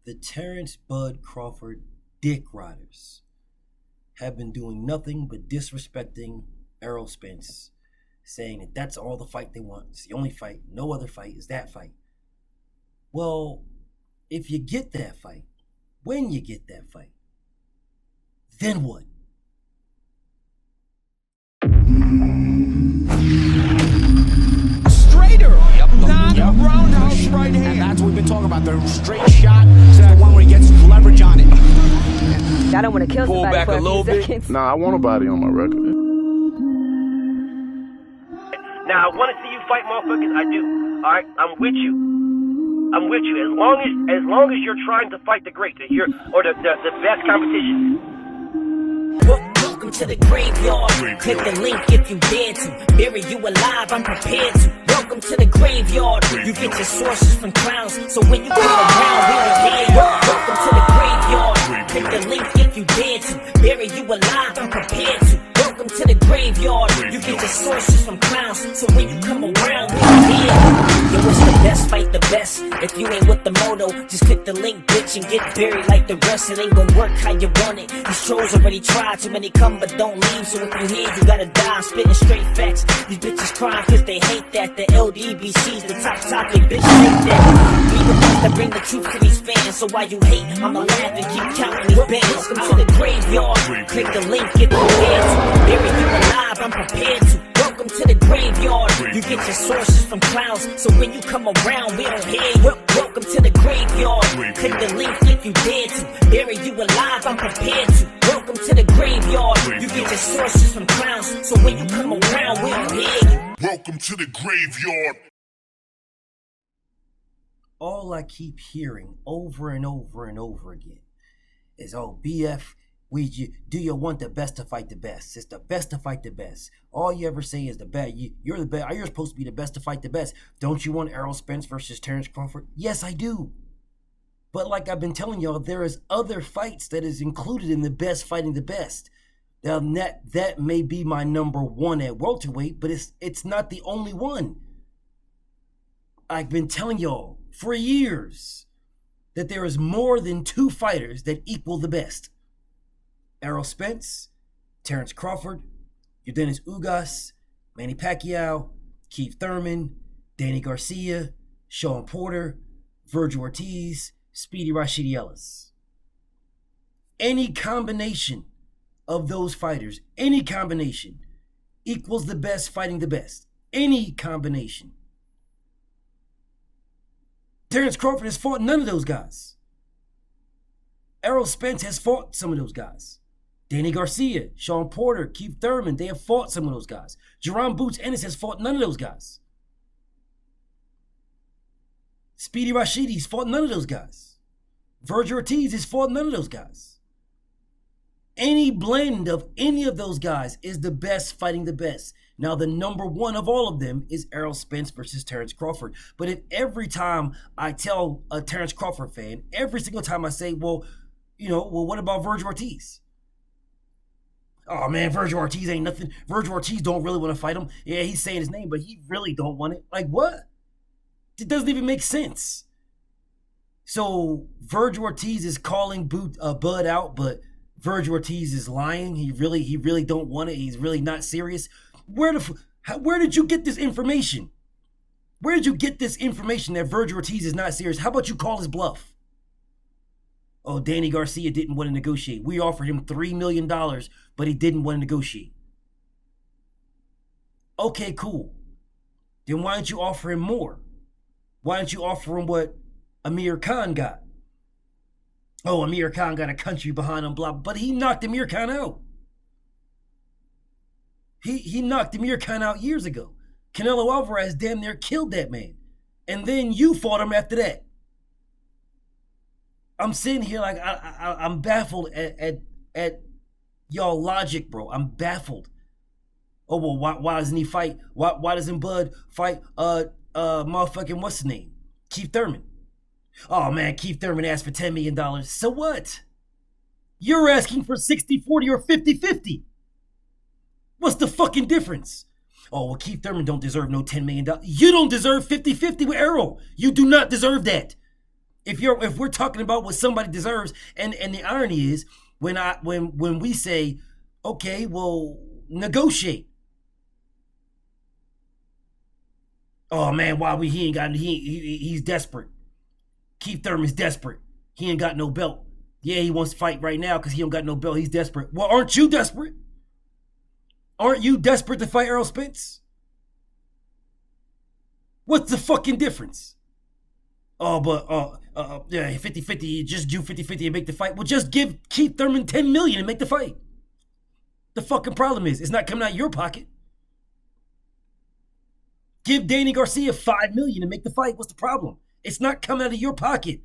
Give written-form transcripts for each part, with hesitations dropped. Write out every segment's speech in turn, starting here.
The Terrence Bud Crawford Dick Riders have been doing nothing but disrespecting Errol Spence, saying that that's all the fight they want. It's the only fight. No other fight is that fight. Well, if you get that fight, when you get that fight, then what? Straighter, not roundhouse right hand. And that's what we've been talking about. The straight shot is the one where he gets leverage on it. I don't want to kill Pull somebody back for a little bit. seconds. Nah, I want a body on my record. Now, I want to see you fight motherfuckers. I do. All right? I'm with you. I'm with you. As long as you're trying to fight the great, the best competition. Welcome to the graveyard. Click the link if you dare to. Bury you alive, I'm prepared to. Welcome to the graveyard. You get your sources from clowns, so when you come around, we don't hear you. Welcome to the graveyard. Click the link if you dare to. Bury you alive, I'm prepared to. Welcome to the graveyard. You get your sources from clowns, so when you come around, we don't hear you. Yo, it's the best, fight the best. If you ain't with the moto, just click the link, bitch, and get buried like the rest. It ain't gonna work how you want it. These trolls already tried, too many come but don't leave. So if you here, you gotta die. I'm spitting straight facts. These bitches crying cause they hate that. The LDBC's the top topic, bitch, hate that. We the ones that bring the truth to these fans. So while you hate, I'ma laugh and keep counting these bands. Welcome to the graveyard. Click the link if you dare to. Bury you alive, I'm prepared to. Welcome to the graveyard. You get your sources from clowns, so when you come around, we don't hear you. Welcome to the graveyard. Click the link if you dare to. Bury you alive, I'm prepared to. Welcome to the graveyard. You get your sources from clowns, so when you come around, we don't hear you. Welcome to the graveyard. All I keep hearing over and over and over again is, oh, BF, do you want the best to fight the best? It's the best to fight the best. All you ever say is the best. You're the best. You're supposed to be the best to fight the best. Don't you want Errol Spence versus Terrence Crawford? Yes, I do. But like I've been telling y'all, there is other fights that is included in the best fighting the best. Now that may be my number one at welterweight, but it's not the only one. I've been telling y'all for years that there is more than two fighters that equal the best. Errol Spence, Terrence Crawford, Yordenis Ugas, Manny Pacquiao, Keith Thurman, Danny Garcia, Sean Porter, Virgil Ortiz, Speedy Rashidi Ellis. Any combination of those fighters, any combination, equals the best fighting the best. Any combination. Terrence Crawford has fought none of those guys. Errol Spence has fought some of those guys. Danny Garcia, Sean Porter, Keith Thurman, they have fought some of those guys. Jerron Boots Ennis has fought none of those guys. Speedy Rashidi's fought none of those guys. Virgil Ortiz has fought none of those guys. Any blend of any of those guys is the best fighting the best. Now, the number one of all of them is Errol Spence versus Terrence Crawford. But if every time I tell a Terrence Crawford fan, every single time I say, well, what about Virgil Ortiz? Oh, man, Virgil Ortiz ain't nothing. Virgil Ortiz don't really want to fight him. Yeah, he's saying his name, but he really don't want it. Like, what? It doesn't even make sense. So Virgil Ortiz is calling Bud out, but Virgil Ortiz is lying. He really don't want it. He's really not serious. Where did you get this information? Where did you get this information that Virgil Ortiz is not serious? How about you call his bluff? Oh, Danny Garcia didn't want to negotiate. We offered him $3 million, but he didn't want to negotiate. Okay, cool. Then why don't you offer him more? Why don't you offer him what Amir Khan got? Oh, Amir Khan got a country behind him, blah, but he knocked Amir Khan out. He knocked Amir Khan out years ago. Canelo Alvarez damn near killed that man. And then you fought him after that. I'm sitting here like I'm baffled at y'all logic, bro. I'm baffled. Oh, well, why doesn't he fight? Why doesn't Bud fight motherfucking what's his name? Keith Thurman. Oh, man, Keith Thurman asked for $10 million. So what? You're asking for 60-40 or 50-50. What's the fucking difference? Oh, well, Keith Thurman don't deserve no $10 million. You don't deserve 50-50 with Errol. You do not deserve that. If we're talking about what somebody deserves, and the irony is when we say, okay, well, negotiate. Oh man, he's desperate. Keith Thurman's desperate. He ain't got no belt. Yeah, he wants to fight right now because he don't got no belt. He's desperate. Well, aren't you desperate? Aren't you desperate to fight Errol Spence? What's the fucking difference? Oh, but yeah, 50-50, just do 50-50 and make the fight. Well, just give Keith Thurman $10 million and make the fight. The fucking problem is, it's not coming out of your pocket. Give Danny Garcia $5 million and make the fight. What's the problem? It's not coming out of your pocket.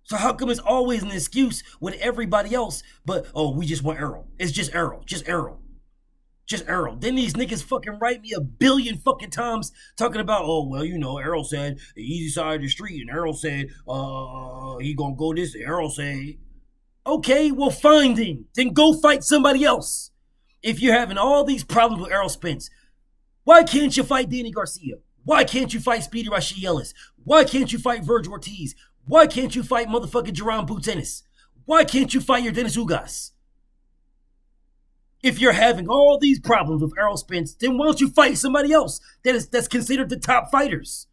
So how come it's always an excuse with everybody else, but, oh, we just want Errol. It's just Errol. Just Errol. Just Errol. Then these niggas fucking write me a billion fucking times talking about, oh, well, you know, Errol said the easy side of the street, and Errol said, he gonna go this, Errol said. Okay, well, find him. Then go fight somebody else. If you're having all these problems with Errol Spence, why can't you fight Danny Garcia? Why can't you fight Speedy Rashid Ellis? Why can't you fight Virgil Ortiz? Why can't you fight motherfucking Jerome Boots Ennis? Why can't you fight your Dennis Ugas? If you're having all these problems with Errol Spence, then why don't you fight somebody else that's considered the top fighters?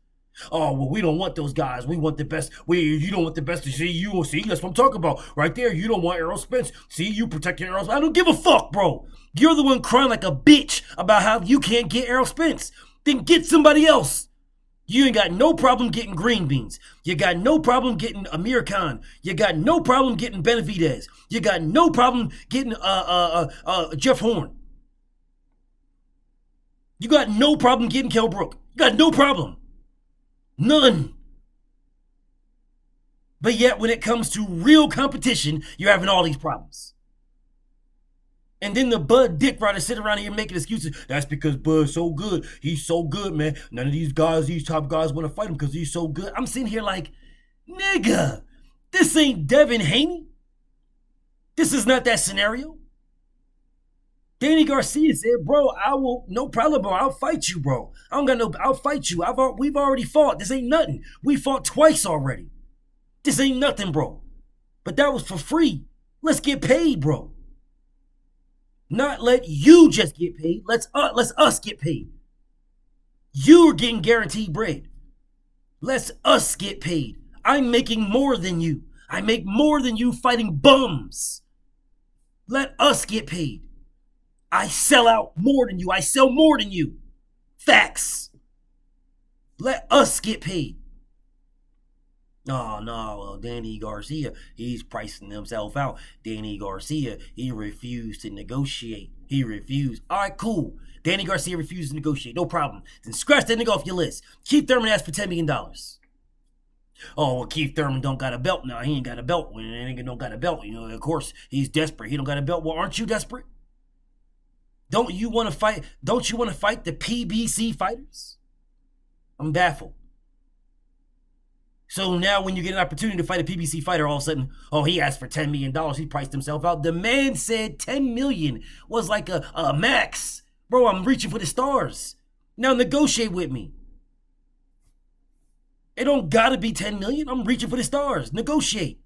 Oh, well, we don't want those guys. We want the best. You don't want the best to see you. See, that's what I'm talking about. Right there, you don't want Errol Spence. See, you protecting Errol Spence. I don't give a fuck, bro. You're the one crying like a bitch about how you can't get Errol Spence. Then get somebody else. You ain't got no problem getting Green Beans. You got no problem getting Amir Khan. You got no problem getting Benavidez. You got no problem getting Jeff Horn. You got no problem getting Kell Brook. You got no problem. None. But yet when it comes to real competition, you're having all these problems. And then the Bud Dick Rider sit around here making excuses. That's because Bud's so good. He's so good, man. None of these guys, these top guys want to fight him because he's so good. I'm sitting here like, nigga, this ain't Devin Haney. This is not that scenario. Danny Garcia said, bro, no problem, bro. I'll fight you, bro. I'll fight you. We've already fought. This ain't nothing. We fought twice already. This ain't nothing, bro. But that was for free. Let's get paid, bro. Not let you just get paid. Let's us get paid. You're getting guaranteed bread. Let's us get paid. I'm making more than you. I make more than you fighting bums. Let us get paid. I sell out more than you. I sell more than you. Facts. Let us get paid. No, well, Danny Garcia, he's pricing himself out. Danny Garcia, he refused to negotiate. He refused. All right, cool. Danny Garcia refused to negotiate. No problem. Then scratch that nigga off your list. Keith Thurman asked for $10 million. Oh, well, Keith Thurman don't got a belt now. He ain't got a belt. When an nigga don't got a belt, you know, of course, he's desperate. He don't got a belt. Well, aren't you desperate? Don't you want to fight the PBC fighters? I'm baffled. So now when you get an opportunity to fight a PBC fighter, all of a sudden, oh, he asked for $10 million. He priced himself out. The man said $10 million was like a max. Bro, I'm reaching for the stars. Now negotiate with me. It don't gotta be $10 million. I'm reaching for the stars. Negotiate.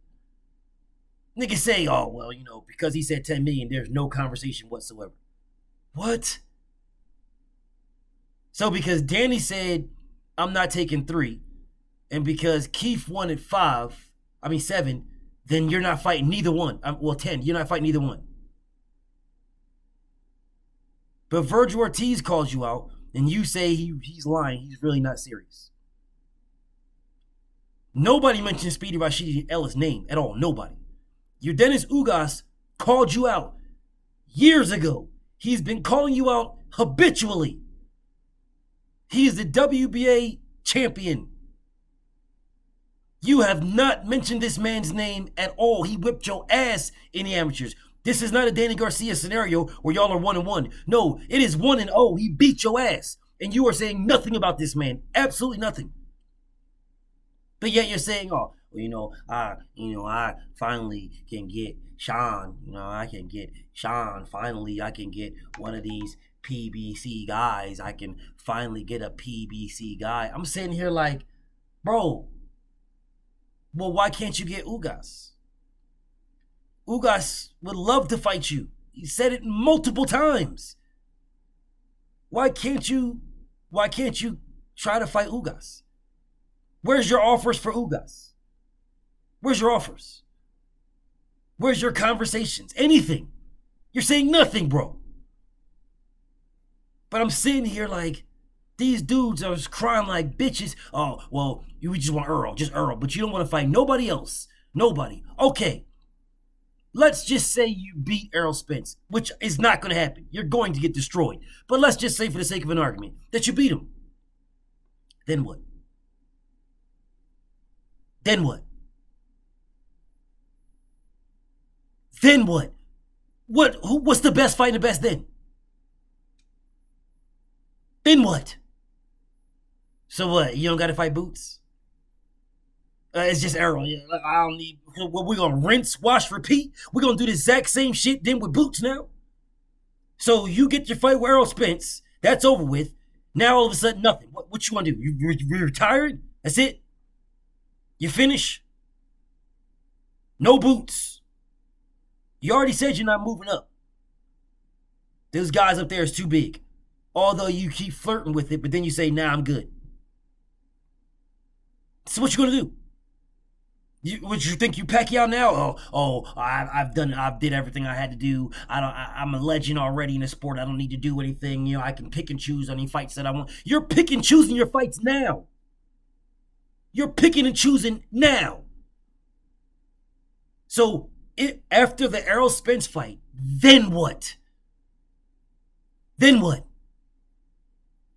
Niggas say, oh, well, you know, because he said $10 million, there's no conversation whatsoever. What? So because Danny said, I'm not taking 3, and because Keith wanted 7, then you're not fighting neither one. 10, you're not fighting neither one. But Virgil Ortiz calls you out, and you say he's lying. He's really not serious. Nobody mentioned Speedy Rashid Ellis' name at all. Nobody. Your Dennis Ugas called you out years ago. He's been calling you out habitually. He is the WBA champion. You have not mentioned this man's name at all. He whipped your ass in the amateurs. This is not a Danny Garcia scenario where y'all are 1-1. No, it is 1-0. He beat your ass. And you are saying nothing about this man. Absolutely nothing. But yet you're saying, oh, well, I finally can get Sean. I can get Sean. Finally, I can get one of these PBC guys. I can finally get a PBC guy. I'm sitting here like, Bro, well, why can't you get Ugas? Ugas would love to fight you. He said it multiple times. Why can't you try to fight Ugas? Where's your offers for Ugas? Where's your offers? Where's your conversations? Anything. You're saying nothing, bro. But I'm sitting here like, these dudes are crying like bitches. Oh, well, you just want Earl, just Earl, but you don't want to fight nobody else. Nobody. Okay. Let's just say you beat Errol Spence, which is not going to happen. You're going to get destroyed. But let's just say, for the sake of an argument, that you beat him. Then what? Then what? Then what? What's the best fighting the best then? Then what? So what? You don't got to fight Boots? It's just Errol. Yeah, I don't need. What, we're going to rinse, wash, repeat? We're going to do the exact same shit then with Boots now? So you get your fight with Errol Spence. That's over with. Now all of a sudden, nothing. What you want to do? You retired? That's it? You finish? No Boots. You already said you're not moving up. Those guys up there is too big. Although you keep flirting with it, but then you say, nah, I'm good. So what you going to do? Would you think you Pacquiao now? I did everything I had to do. I'm a legend already in the sport. I don't need to do anything. You know, I can pick and choose any fights that I want. You're picking and choosing your fights now. You're picking and choosing now. So after the Errol Spence fight, then what? Then what?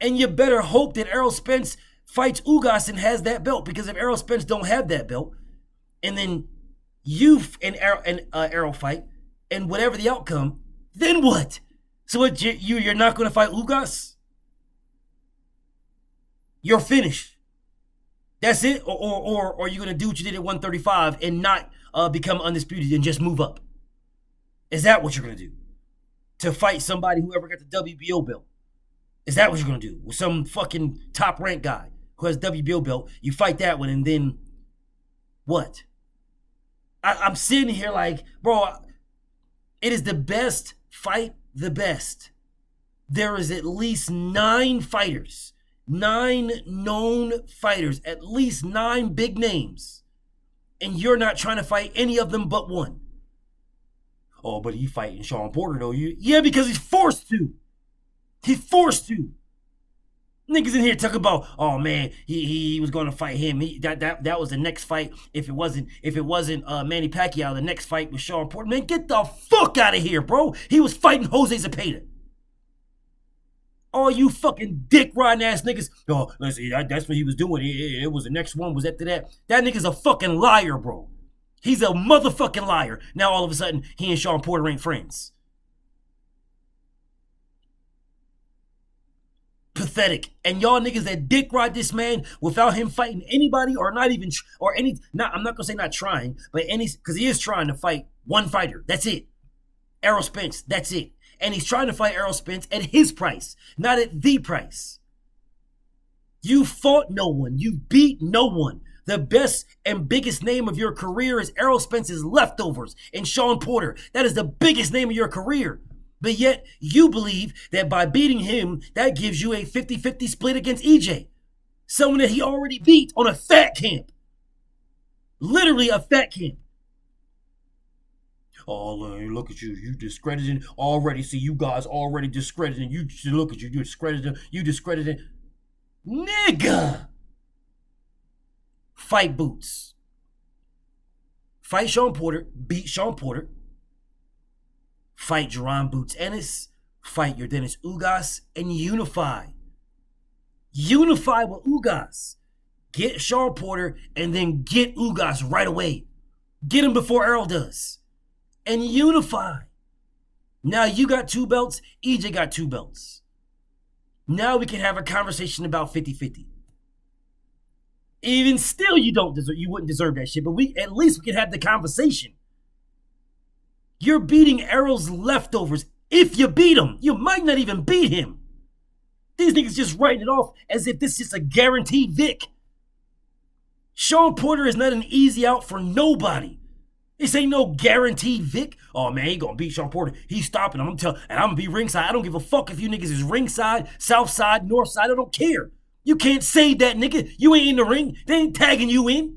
And you better hope that Errol Spence fights Ugas and has that belt, because if Errol Spence don't have that belt, and then you and Errol fight, and whatever the outcome, then what? So what? You're not going to fight Ugas? You're finished. That's it, or are you going to do what you did at 135 and not become undisputed and just move up? Is that what you're going to do? To fight somebody who ever got the WBO belt? Is that what you're going to do? With some fucking top rank guy who has WBO belt, you fight that one, and then what? I'm sitting here like, bro, it is the best fight the best. There is at least 9 fighters, 9 known fighters, at least 9 big names, and you're not trying to fight any of them but one. Oh, but he fighting Sean Porter though. Yeah, because he's forced to. He's forced to. Niggas in here talking about, oh man, he was going to fight him. That was the next fight. If it wasn't Manny Pacquiao, the next fight was Sean Porter. Man, get the fuck out of here, bro. He was fighting Jose Zepeda. All you fucking dick riding ass niggas. Oh, let's see, that's what he was doing. It was the next one was after that. That nigga's a fucking liar, bro. He's a motherfucking liar. Now all of a sudden, he and Sean Porter ain't friends. Pathetic. And y'all niggas that dick ride this man without him fighting anybody or not even, I'm not gonna say not trying, but because he is trying to fight one fighter. That's it. Errol Spence. That's it. And he's trying to fight Errol Spence at his price, not at the price. You fought no one. You beat no one. The best and biggest name of your career is Errol Spence's leftovers and Sean Porter. That is the biggest name of your career. But yet, you believe that by beating him, that gives you a 50-50 split against EJ. Someone that he already beat on a fat camp. Literally a fat camp. Oh, look at you. You discrediting already. See, you guys already discrediting. You look at you. You discrediting. You discrediting. Nigga! Fight Boots. Fight Sean Porter. Beat Sean Porter. Fight Jerron Boots Ennis. Fight your Dennis Ugas. And unify. Unify with Ugas. Get Sean Porter and then get Ugas right away. Get him before Errol does. And unify. Now you got 2 belts. EJ got 2 belts. Now we can have a conversation about 50-50. Even still, you wouldn't deserve that shit. But at least we can have the conversation. You're beating Errol's leftovers. If you beat him, you might not even beat him. These niggas just writing it off as if this is a guaranteed Vic. Sean Porter is not an easy out for nobody. This ain't no guaranteed Vic. Oh man, he gonna beat Sean Porter. He's stopping him. And I'm gonna be ringside. I don't give a fuck if you niggas is ringside, south side, north side. I don't care. You can't save that nigga. You ain't in the ring. They ain't tagging you in.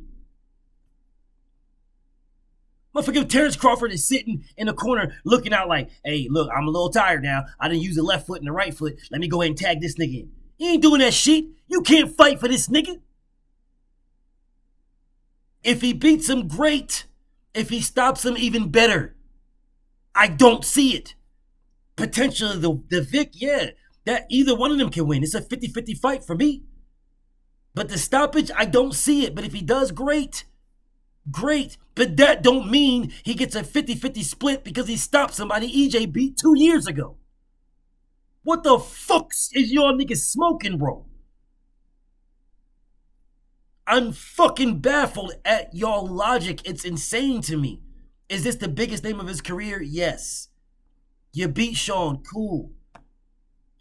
Motherfucker, Terrence Crawford is sitting in the corner looking out like, hey, look, I'm a little tired now. I didn't use the left foot and the right foot. Let me go ahead and tag this nigga in. He ain't doing that shit. You can't fight for this nigga. If he beats him, great. If he stops him, even better. I don't see it. Potentially the Vic, yeah, that either one of them can win. It's a 50-50 fight for me. But the stoppage, I don't see it. But if he does, great. Great. But that don't mean he gets a 50-50 split because he stopped somebody EJ beat 2 years ago. What the fuck is y'all niggas smoking, bro? I'm fucking baffled at y'all logic. It's insane to me. Is this the biggest name of his career? Yes. You beat Sean. Cool.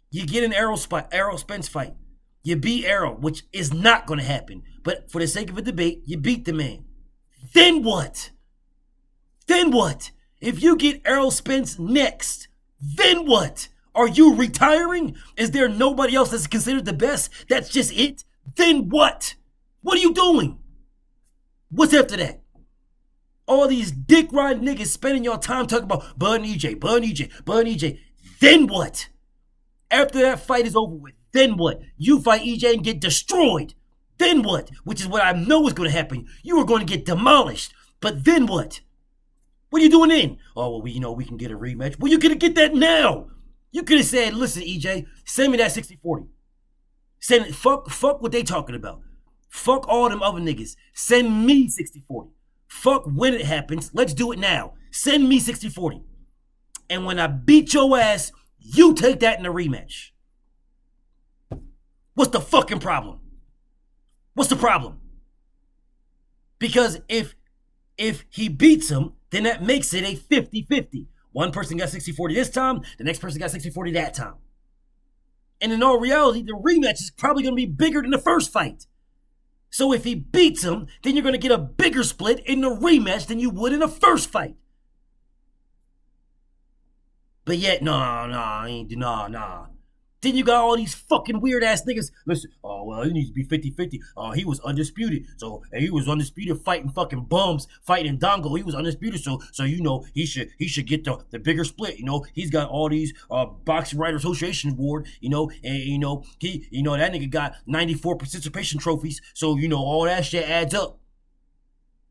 You get an Errol Spence fight. You beat Errol, which is not going to happen. But for the sake of a debate, you beat the man. Then what? Then what? If you get Errol Spence next, then what? Are you retiring? Is there nobody else that's considered the best? That's just it? Then what? What are you doing? What's after that? All these dick riding niggas spending your time talking about Bud and EJ, Bud and EJ, Bud and EJ. Then what? After that fight is over with, then what? You fight EJ and get destroyed. Then what? Which is what I know is going to happen. You are going to get demolished. But then what? What are you doing then? Oh, well, we can get a rematch. Well, you're going to get that now. You could have said, listen, EJ, send me that 60-40. Send it. Fuck what they talking about. Fuck all them other niggas. Send me 60-40. Fuck when it happens. Let's do it now. Send me 60-40. And when I beat your ass, you take that in a rematch. What's the fucking problem? What's the problem? Because if he beats him, then that makes it a 50-50. One person got 60-40 this time, the next person got 60-40 that time. And in all reality, the rematch is probably going to be bigger than the first fight. So if he beats him, then you're going to get a bigger split in the rematch than you would in the first fight. But yet, nah. Then you got all these fucking weird ass niggas. Listen, oh, well, it needs to be 50-50. Oh, he was undisputed. So, and he was undisputed fighting fucking bums, fighting Dongo. He was undisputed. So he should get the bigger split. He's got all these Boxing Writers Association award, and that nigga got 94 participation trophies. So, all that shit adds up.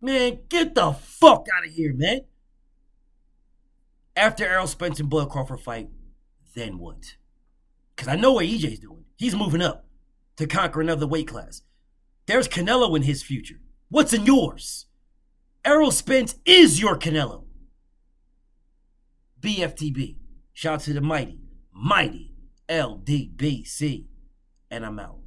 Man, get the fuck out of here, man. After Errol Spence and Bud Crawford fight, then what? Because I know what EJ's doing. He's moving up to conquer another weight class. There's Canelo in his future. What's in yours? Errol Spence is your Canelo. BFTB. Shout out to the mighty LDBC. And I'm out.